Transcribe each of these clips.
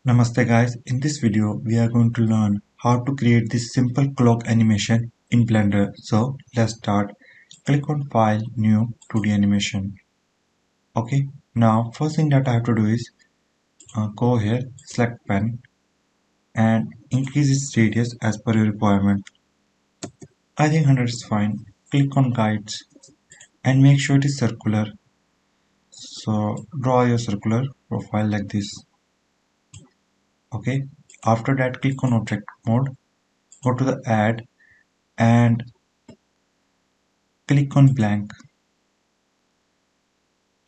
Namaste guys, in this video we are going to learn how to create this simple clock animation in Blender. So let's start. Click on File, New, 2D Animation. Okay, now first thing that I have to do is go here, select pen and increase its radius as per your requirement. I think 100 is fine. Click on Guides and make sure it is circular. So draw your circular profile like this. Okay, after that click on Object Mode, go to the Add and click on blank.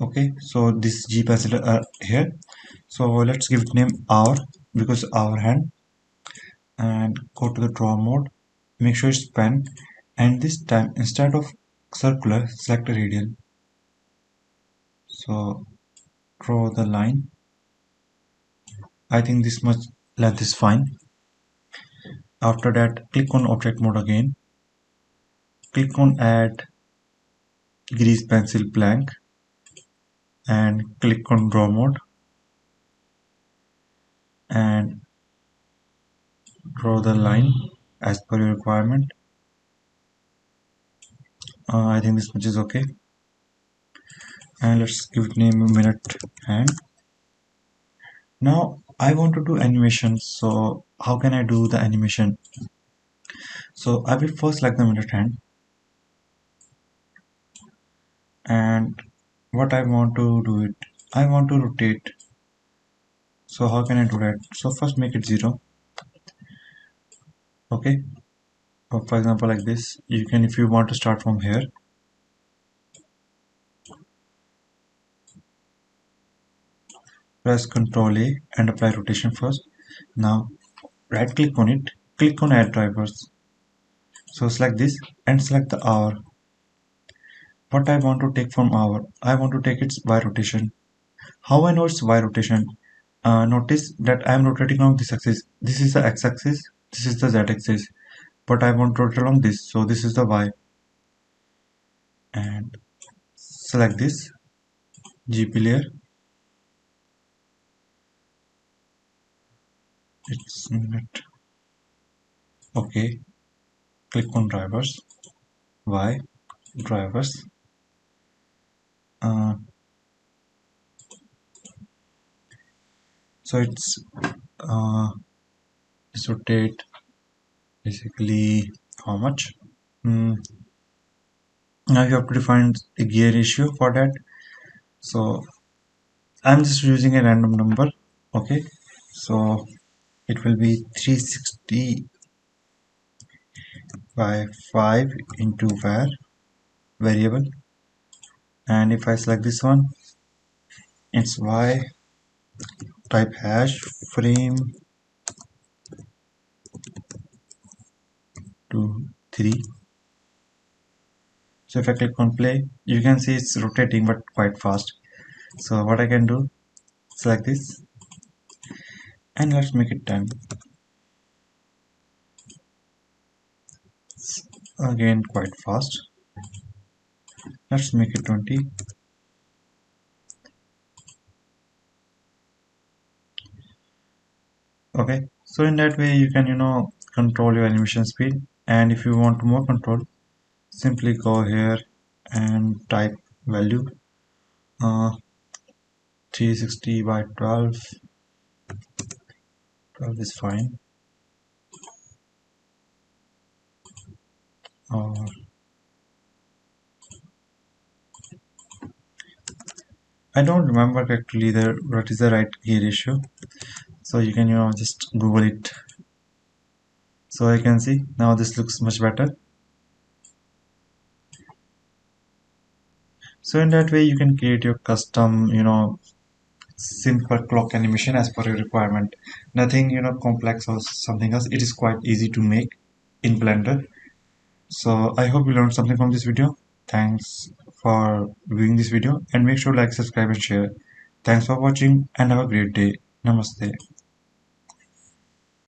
Okay, so this G pencil here, so let's give it name hour because our hand, and go to the draw mode, make sure it's pen, and this time instead of circular select a radial. So draw the line. I think this much length is fine. After that click on object mode again, click on add grease pencil blank and click on draw mode and draw the line as per your requirement. I think this much is okay, and let's give it name a minute hand. Now I want to do animation, so how can I do the animation? So I will first select the minute hand, and what I want to do it, I want to rotate. So how can I do that? So first make it 0. Okay, for example like this. You can, if you want to start from here, press Ctrl A and apply rotation first. Now right click on it, click on add drivers. So select this and select the hour. What I want to take from hour, I want to take its Y rotation. How I know it's Y rotation? Notice that I am rotating along this axis. This is the X axis, this is the Z axis, but I want to rotate along this, so this is the Y. And select this GP layer. It's minute. Okay, click on drivers, Y drivers. So it's rotate basically how much. Now you have to define a gear ratio for that. So I'm just using a random number. Okay, so it will be 360 by 5 into var variable, and if I select this one, it's y, type hash frame 2 3. So if I click on play, you can see it's rotating but quite fast. So what I can do, select this and let's make it 10. Again quite fast. Let's make it 20. Okay, so in that way you can control your animation speed, and if you want more control, simply go here and type value 360 by 12. 12 is fine, or I don't remember actually what is the right gear ratio, so you can just google it. So I can see now this looks much better. So in that way you can create your custom simple clock animation as per your requirement. Nothing complex or something else. It is quite easy to make in Blender. So I hope you learned something from this video. Thanks for viewing this video, and make sure to like, subscribe and share. Thanks for watching and have a great day. Namaste.